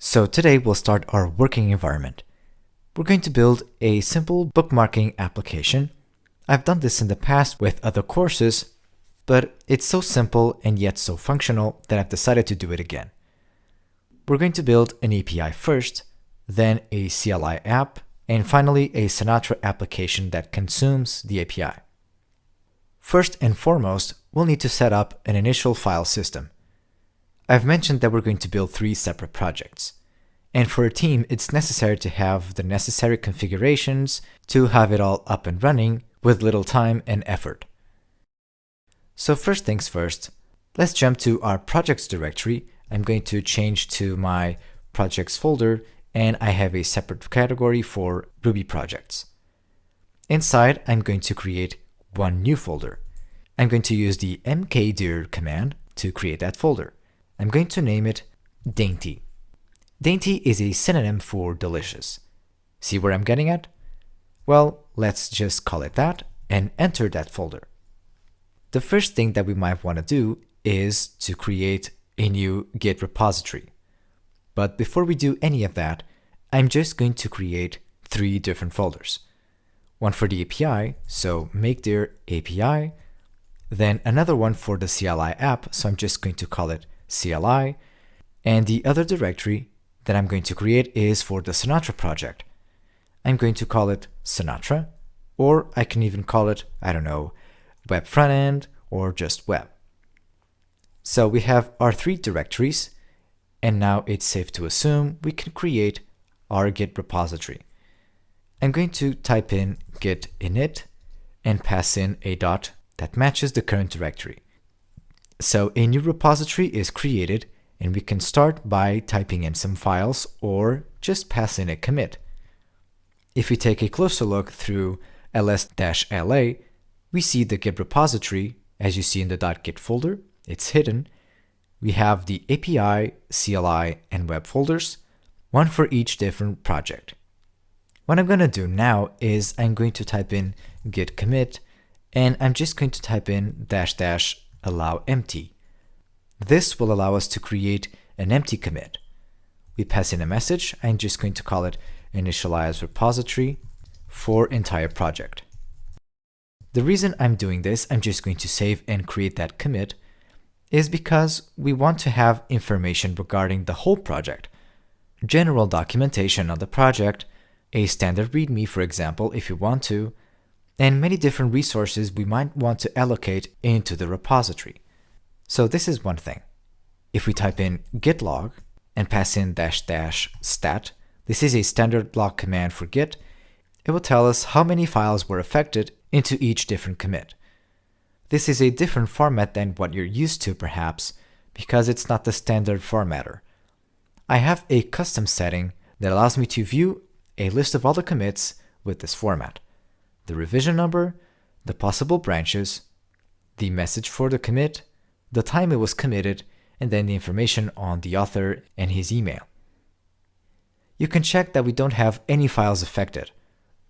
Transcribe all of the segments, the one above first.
So today we'll start our working environment. We're going to build a simple bookmarking application. I've done this in the past with other courses, but it's so simple and yet so functional that I've decided to do it again. We're going to build an API first, then a CLI app, and finally a Sinatra application that consumes the API. First and foremost, we'll need to set up an initial file system. I've mentioned that we're going to build 3 separate projects. And for a team, it's necessary to have the necessary configurations to have it all up and running with little time and effort. So first things first, let's jump to our projects directory. I'm going to change to my projects folder, and I have a separate category for Ruby projects. Inside, I'm going to create one new folder. I'm going to use the mkdir command to create that folder. I'm going to name it Dainty. Dainty is a synonym for delicious. See where I'm getting at? Well, let's just call it that and enter that folder. The first thing that we might want to do is to create a new Git repository. But before we do any of that, I'm just going to create 3 different folders. One for the API, so mkdir API, then another one for the CLI app, so I'm just going to call it CLI, and the other directory that I'm going to create is for the Sinatra project. I'm going to call it Sinatra, or I can even call it, I don't know, web frontend or just web. So we have our 3 directories, and now it's safe to assume we can create our Git repository. I'm going to type in git init and pass in a dot that matches the current directory. So a new repository is created, and we can start by typing in some files or just pass in a commit. If we take a closer look through ls-la, we see the Git repository, as you see in the .git folder. It's hidden. We have the API, CLI, and web folders, one for each different project. What I'm going to do now is I'm going to type in git commit, and I'm just going to type in -- allow empty. This will allow us to create an empty commit. We pass in a message. I'm just going to call it initialize repository for entire project. The reason I'm doing this, I'm just going to save and create that commit, is because we want to have information regarding the whole project. General documentation on the project, a standard README, for example, if you want to, and many different resources we might want to allocate into the repository. So this is one thing. If we type in git log and pass in -- stat, this is a standard log command for Git. It will tell us how many files were affected into each different commit. This is a different format than what you're used to perhaps, because it's not the standard formatter. I have a custom setting that allows me to view a list of all the commits with this format: the revision number, the possible branches, the message for the commit, the time it was committed, and then the information on the author and his email. You can check that we don't have any files affected.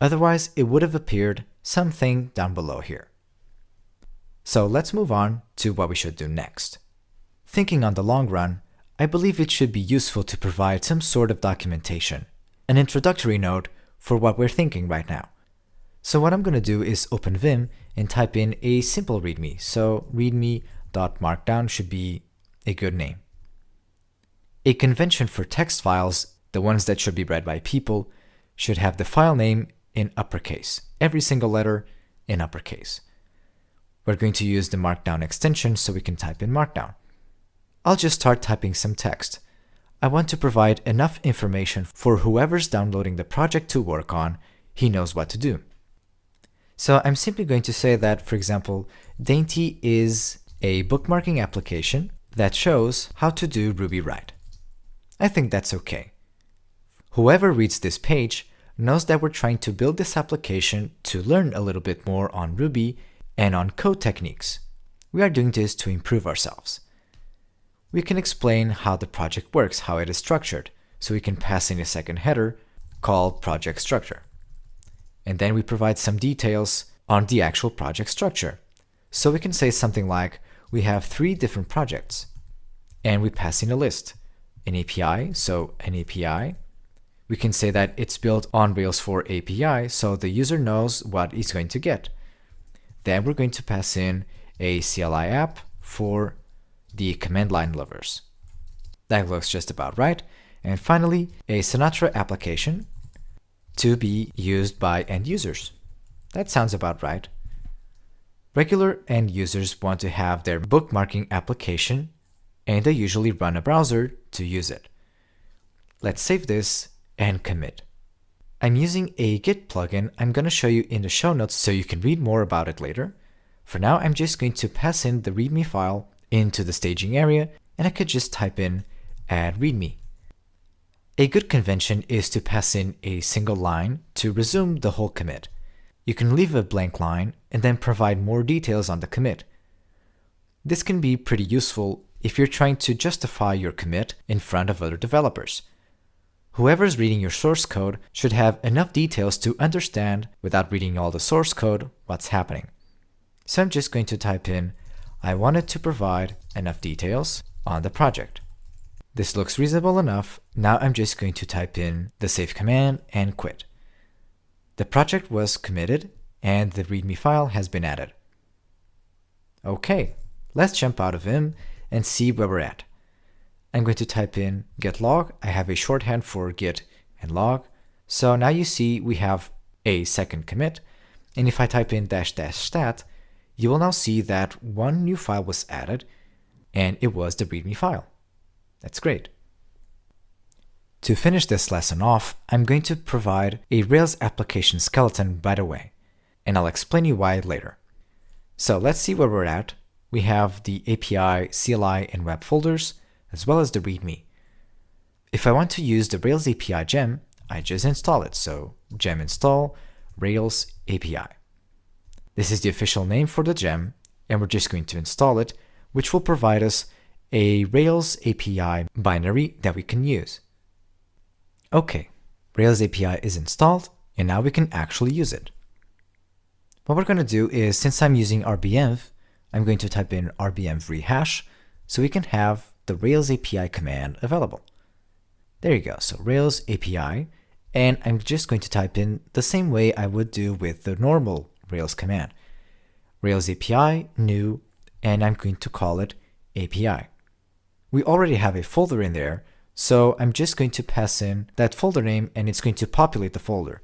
Otherwise, it would have appeared something down below here. So let's move on to what we should do next. Thinking on the long run, I believe it should be useful to provide some sort of documentation, an introductory note for what we're thinking right now. So what I'm going to do is open Vim and type in a simple README. So readme.markdown should be a good name. A convention for text files, the ones that should be read by people, should have the file name in uppercase, every single letter in uppercase. We're going to use the Markdown extension so we can type in Markdown. I'll just start typing some text. I want to provide enough information for whoever's downloading the project to work on, he knows what to do. So I'm simply going to say that, for example, Dainty is a bookmarking application that shows how to do Ruby right. I think that's okay. Whoever reads this page knows that we're trying to build this application to learn a little bit more on Ruby and on code techniques. We are doing this to improve ourselves. We can explain how the project works, how it is structured, so we can pass in a second header called project structure. And then we provide some details on the actual project structure. So we can say something like, we have 3 different projects, and we pass in a list. an API, so an API. We can say that it's built on Rails 4 API, so the user knows what he's going to get. Then we're going to pass in a CLI app for the command line lovers. That looks just about right. And finally, a Sinatra application to be used by end users. That sounds about right. Regular end users want to have their bookmarking application, and they usually run a browser to use it. Let's save this and commit. I'm using a Git plugin I'm going to show you in the show notes so you can read more about it later. For now, I'm just going to pass in the README file into the staging area, and I could just type in add README. A good convention is to pass in a single line to resume the whole commit. You can leave a blank line and then provide more details on the commit. This can be pretty useful if you're trying to justify your commit in front of other developers. Whoever's reading your source code should have enough details to understand, without reading all the source code, what's happening. So I'm just going to type in, I wanted to provide enough details on the project. This looks reasonable enough. Now I'm just going to type in the save command and quit. The project was committed and the README file has been added. Okay, let's jump out of Vim and see where we're at. I'm going to type in git log. I have a shorthand for git and log. So now you see we have a second commit. And if I type in --stat, you will now see that one new file was added, and it was the README file. That's great. To finish this lesson off, I'm going to provide a Rails application skeleton right away, and I'll explain you why later. So let's see where we're at. We have the API, CLI, and web folders, as well as the README. If I want to use the Rails API gem, I just install it. So gem install Rails API. This is the official name for the gem, and we're just going to install it, which will provide us a Rails API binary that we can use. Okay, Rails API is installed, and now we can actually use it. What we're going to do is, since I'm using RBenv, I'm going to type in RBenv rehash so we can have the Rails API command available. There you go, so Rails API, and I'm just going to type in the same way I would do with the normal Rails command. Rails API, new, and I'm going to call it API. We already have a folder in there, so I'm just going to pass in that folder name and it's going to populate the folder.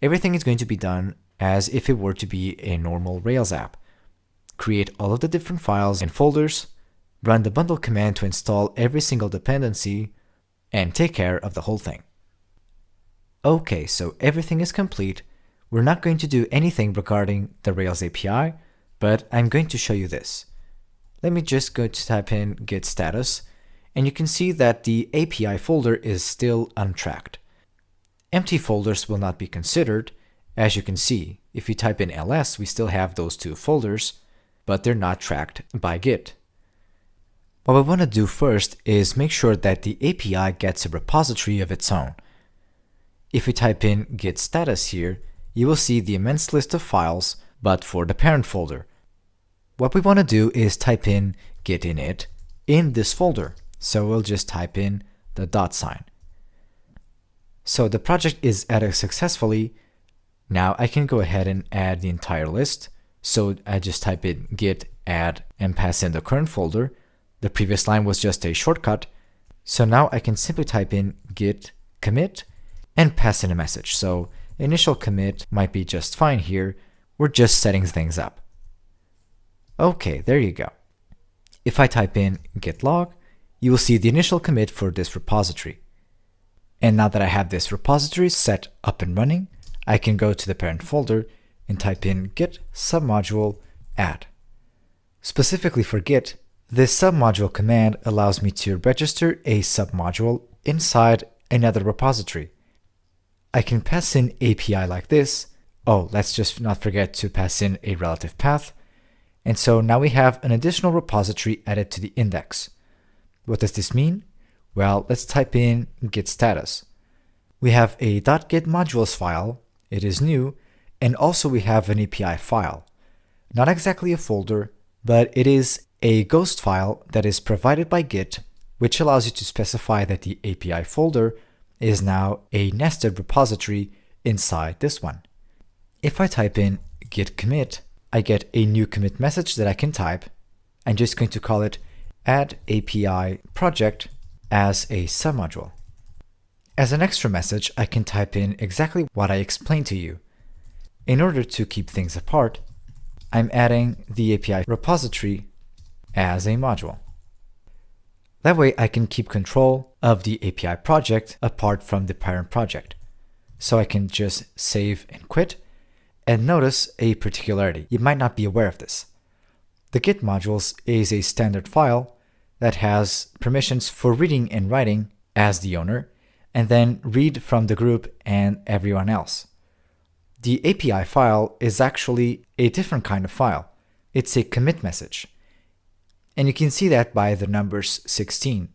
Everything is going to be done as if it were to be a normal Rails app. Create all of the different files and folders, run the bundle command to install every single dependency, and take care of the whole thing. Okay, so everything is complete. We're not going to do anything regarding the Rails API, but I'm going to show you this. Let me just go to type in git status, and you can see that the API folder is still untracked. Empty folders will not be considered. As you can see, if you type in ls, we still have those two folders, but they're not tracked by Git. What we want to do first is make sure that the API gets a repository of its own. If we type in git status here, you will see the immense list of files, but for the parent folder. What we want to do is type in git init in this folder. So we'll just type in the $. So the project is added successfully. Now I can go ahead and add the entire list. So I just type in git add and pass in the current folder. The previous line was just a shortcut. So now I can simply type in git commit and pass in a message. So initial commit might be just fine here. We're just setting things up. Okay, there you go. If I type in git log, you will see the initial commit for this repository. And now that I have this repository set up and running, I can go to the parent folder and type in git submodule add. Specifically for Git, this submodule command allows me to register a submodule inside another repository. I can pass in API like this. Oh, let's just not forget to pass in a relative path. And so now we have an additional repository added to the index. What does this mean? Well, let's type in git status. We have a .git modules file, it is new, and also we have an API file. Not exactly a folder, but it is a ghost file that is provided by Git which allows you to specify that the API folder is now a nested repository inside this one. If I type in git commit, I get a new commit message that I can type. I'm just going to call it add API project as a submodule. As an extra message, I can type in exactly what I explained to you. In order to keep things apart, I'm adding the API repository as a module. That way I can keep control of the API project apart from the parent project. So I can just save and quit. And notice a particularity. You might not be aware of this. The Git modules is a standard file that has permissions for reading and writing as the owner, and then read from the group and everyone else. The API file is actually a different kind of file. It's a commit message. And you can see that by the numbers 16.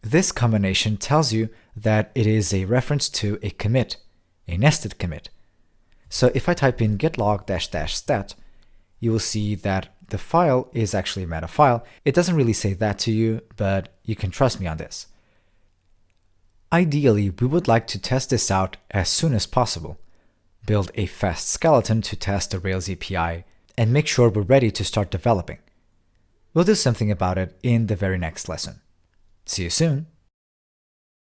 This combination tells you that it is a reference to a commit, a nested commit. So if I type in git log --stat, you will see that the file is actually a meta file. It doesn't really say that to you, but you can trust me on this. Ideally, we would like to test this out as soon as possible, build a fast skeleton to test the Rails API, and make sure we're ready to start developing. We'll do something about it in the very next lesson. See you soon!